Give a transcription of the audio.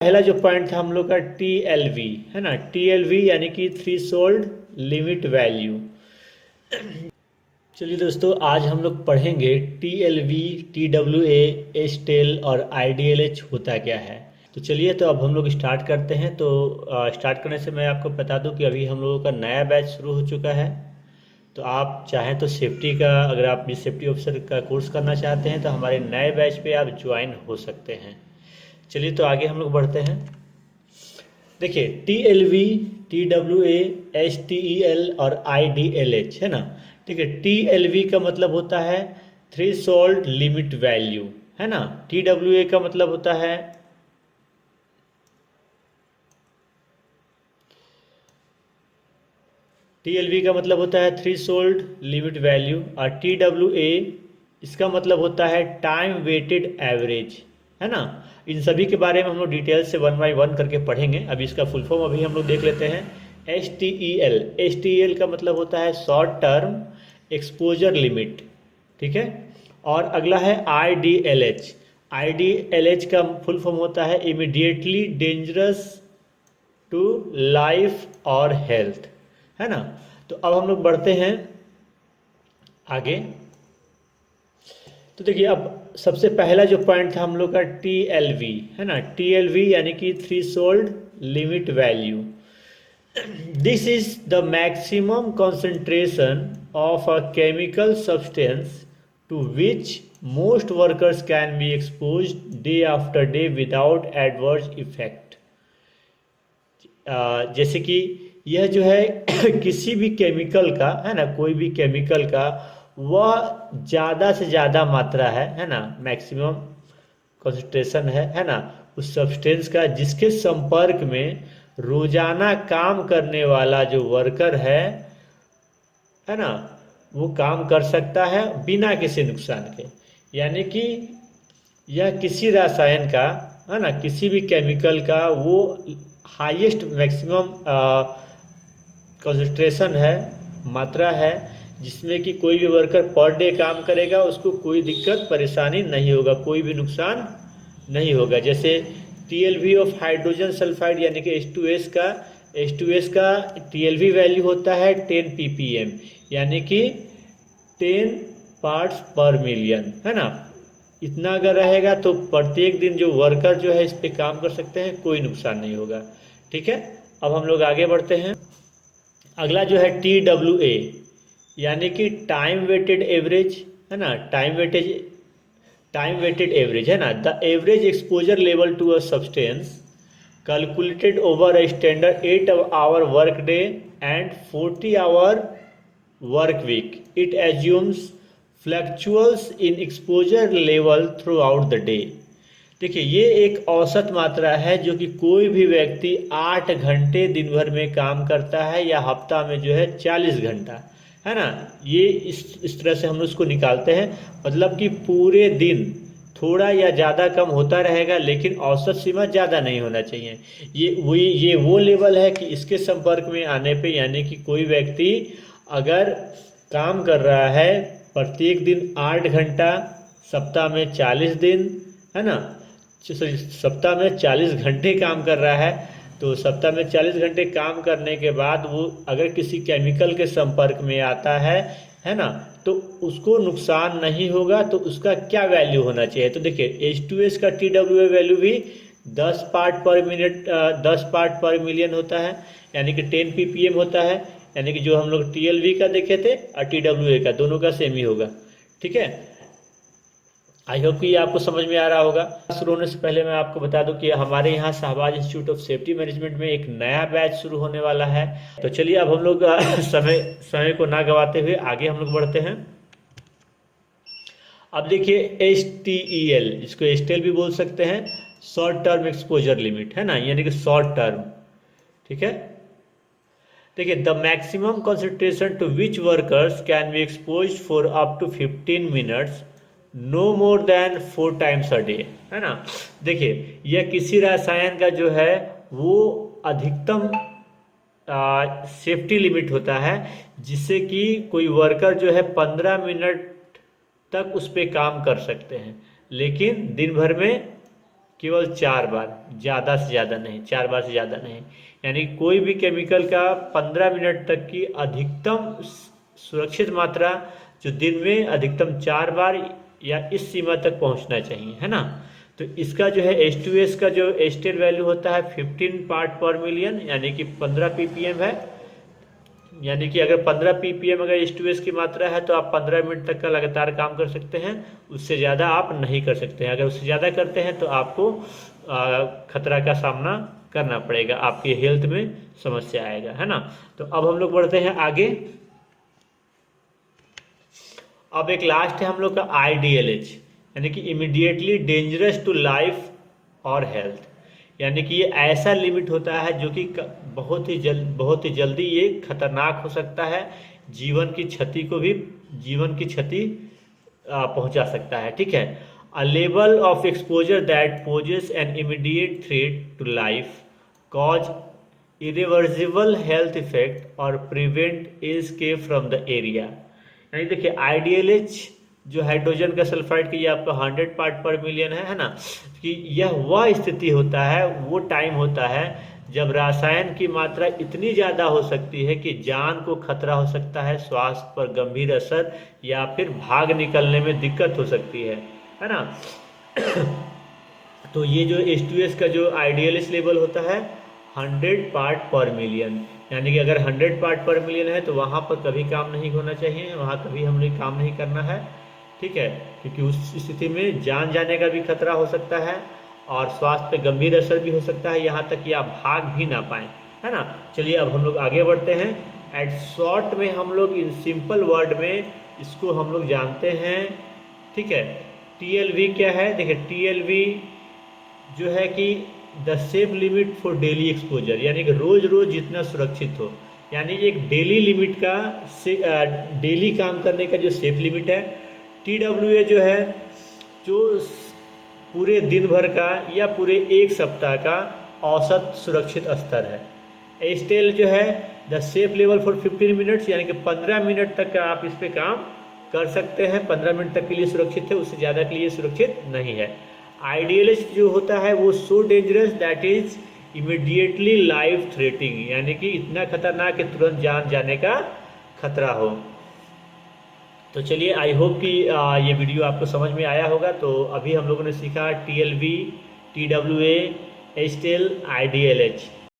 पहला जो पॉइंट था हम लोग का TLV है ना, TLV यानी कि थ्रेशोल्ड लिमिट वैल्यू। चलिए दोस्तों, आज हम लोग पढ़ेंगे TLV, TWA, STEL और IDLH होता क्या है। तो चलिए, तो अब हम लोग स्टार्ट करते हैं। तो स्टार्ट करने से मैं आपको बता दूं कि अभी हम लोगों का नया बैच शुरू हो चुका है। तो आप चाहें तो सेफ्टी का, अगर आप भी सेफ्टी ऑफिसर का कोर्स करना चाहते हैं तो हमारे नए बैच पे आप ज्वाइन हो सकते हैं। चलिए, तो आगे हम लोग बढ़ते हैं। देखिए, TLV, TWA, STEL और IDLH है ना। ठीक है, TLV का मतलब होता है थ्रेशोल्ड लिमिट वैल्यू, है ना। TWA का मतलब होता है TLV का मतलब होता है थ्रेशोल्ड लिमिट वैल्यू, और TWA इसका मतलब होता है टाइम वेटेड एवरेज, है ना। इन सभी के बारे में हम लोग डिटेल से वन बाय वन करके पढ़ेंगे। अभी इसका फुल फॉर्म अभी हम लोग देख लेते हैं। STEL का मतलब होता है शॉर्ट टर्म एक्सपोजर लिमिट, ठीक है। और अगला है IDLH का फुल फॉर्म होता है इमीडिएटली डेंजरस टू लाइफ और हेल्थ, है ना। तो अब हम लोग बढ़ते हैं आगे। तो देखिए, अब सबसे पहला जो पॉइंट था हम लोग का TLV है ना, TLV यानी कि threshold limit value. This is the maximum concentration of a chemical substance to which most workers can be expose day after day without adverse effect. जैसे कि यह जो है किसी भी केमिकल का, है ना, कोई भी केमिकल का वह ज़्यादा से ज़्यादा मात्रा है ना, मैक्सिमम कंसंट्रेशन है ना, उस सब्सटेंस का जिसके संपर्क में रोजाना काम करने वाला जो वर्कर है ना, वो काम कर सकता है बिना किसी नुकसान के। यानी कि यह किसी रसायन का, है ना, किसी भी केमिकल का वो हाईएस्ट मैक्सिमम कंसंट्रेशन है, मात्रा है, जिसमें कि कोई भी वर्कर पर डे काम करेगा उसको कोई दिक्कत परेशानी नहीं होगा, कोई भी नुकसान नहीं होगा। जैसे TLV ऑफ हाइड्रोजन सल्फाइड यानी कि H2S का TLV वैल्यू होता है 10 ppm, यानी कि 10 पार्ट्स पर मिलियन, है ना। इतना अगर रहेगा तो प्रत्येक दिन जो वर्कर जो है इस पे काम कर सकते हैं, कोई नुकसान नहीं होगा। ठीक है, अब हम लोग आगे बढ़ते हैं। अगला जो है TWA यानी कि टाइम वेटेड एवरेज, है ना। टाइम वेटेड एवरेज है ना, the average exposure level to a substance calculated over a standard 8 hour work day and 40 hour work week. It assumes fluctuations in exposure level throughout the day. देखिए, ये एक औसत मात्रा है जो कि कोई भी व्यक्ति 8 घंटे दिन भर में काम करता है, या हफ्ता में जो है 40 घंटा, है ना। ये इस तरह से हम उसको निकालते हैं। मतलब कि पूरे दिन थोड़ा या ज़्यादा कम होता रहेगा, लेकिन औसत सीमा ज़्यादा नहीं होना चाहिए। ये वो लेवल है कि इसके संपर्क में आने पे, यानी कि कोई व्यक्ति अगर काम कर रहा है प्रत्येक दिन 8 घंटा, सप्ताह में 40 दिन, है ना, सॉरी, सप्ताह में 40 घंटे काम कर रहा है, तो सप्ताह में 40 घंटे काम करने के बाद वो अगर किसी केमिकल के संपर्क में आता है ना, तो उसको नुकसान नहीं होगा। तो उसका क्या वैल्यू होना चाहिए? तो देखिए, H2S का TWA वैल्यू भी 10 पार्ट पर मिनट, 10 पार्ट पर मिलियन होता है, यानी कि 10 ppm होता है। यानी कि जो हम लोग TLV का देखे थे और TWA का, दोनों का सेम ही होगा। ठीक है, आई होप कि ये आपको समझ में आ रहा होगा। शुरू होने से पहले मैं आपको बता दूं कि हमारे यहाँ Shahbaz institute of safety management में एक नया बैच शुरू होने वाला है। तो चलिए, अब हम लोग समय समय को ना गवाते हुए आगे हम लोग बढ़ते हैं। अब देखिए, STEL, जिसको STEL भी बोल सकते हैं, शॉर्ट टर्म एक्सपोजर लिमिट, है ना, यानी कि शॉर्ट टर्म। ठीक है, देखिए, the maximum concentration to which workers can be expose for up to 15 minutes, no more than 4 times a day, है ना। देखिए, यह किसी रसायन का जो है वो अधिकतम सेफ्टी लिमिट होता है, जिससे कि कोई वर्कर जो है 15 मिनट तक उस पर काम कर सकते हैं, लेकिन दिन भर में केवल 4 बार, ज़्यादा से ज़्यादा नहीं, 4 बार से ज़्यादा नहीं। यानी कोई भी केमिकल का 15 मिनट तक की अधिकतम सुरक्षित मात्रा जो दिन में अधिकतम 4 बार या इस सीमा तक पहुंचना चाहिए, है ना। तो इसका जो है H2S का जो एस्टेट वैल्यू होता है 15 पार्ट पर मिलियन, यानी कि 15 ppm है। यानी कि अगर 15 ppm अगर H2S की मात्रा है तो आप 15 मिनट तक का लगातार काम कर सकते हैं, उससे ज़्यादा आप नहीं कर सकते हैं। अगर उससे ज़्यादा करते हैं तो आपको खतरा का सामना करना पड़ेगा, आपकी हेल्थ में समस्या आएगा, है ना। तो अब हम लोग बढ़ते हैं आगे। अब एक लास्ट है हम लोग का IDLH, यानी कि इमीडिएटली डेंजरस टू लाइफ और हेल्थ। यानी कि ये ऐसा लिमिट होता है जो कि बहुत ही जल्दी ये खतरनाक हो सकता है, जीवन की क्षति पहुंचा सकता है, ठीक है। A level of exposure that poses an immediate threat to life, cause irreversible health effect और prevent escape from the area. यानी देखिए IDLH जो हाइड्रोजन का सल्फाइड की ये आपका 100 पार्ट पर मिलियन है ना, कि यह वह स्थिति होता है, वो टाइम होता है जब रसायन की मात्रा इतनी ज़्यादा हो सकती है कि जान को खतरा हो सकता है, स्वास्थ्य पर गंभीर असर या फिर भाग निकलने में दिक्कत हो सकती है ना। तो ये जो H2S का जो IDLH लेवल होता है 100 पार्ट पर मिलियन, यानी कि अगर 100 पार्ट पर मिलियन है तो वहाँ पर कभी काम नहीं होना चाहिए, वहाँ कभी हमने काम नहीं करना है, ठीक है। क्योंकि उस स्थिति में जान जाने का भी खतरा हो सकता है और स्वास्थ्य पे गंभीर असर भी हो सकता है, यहाँ तक कि आप भाग भी ना पाएँ, है ना। चलिए अब हम लोग आगे बढ़ते हैं। एट शॉर्ट में हम लोग इन सिंपल वर्ड में इसको हम लोग जानते हैं, ठीक है। TLV क्या है, देखिए TLV जो है कि the safe limit for daily exposure, यानी कि रोज रोज जितना सुरक्षित हो, यानी एक डेली लिमिट का डेली काम करने का जो सेफ लिमिट है। TWA जो है जो पूरे दिन भर का या पूरे एक सप्ताह का औसत सुरक्षित स्तर है। एस्टेल जो है the safe level for 15 minutes, यानी कि 15 मिनट तक का आप इस पे काम कर सकते हैं, 15 मिनट तक के लिए सुरक्षित है, उससे ज़्यादा के लिए सुरक्षित नहीं है। IDLH जो होता है वो so dangerous that is immediately life threatening, यानी कि इतना खतरनाक कि तुरंत जान जाने का खतरा हो। तो चलिए आई होप कि ये वीडियो आपको समझ में आया होगा। तो अभी हम लोगों ने सीखा TLV, TWA, एस्टेल, IDLH।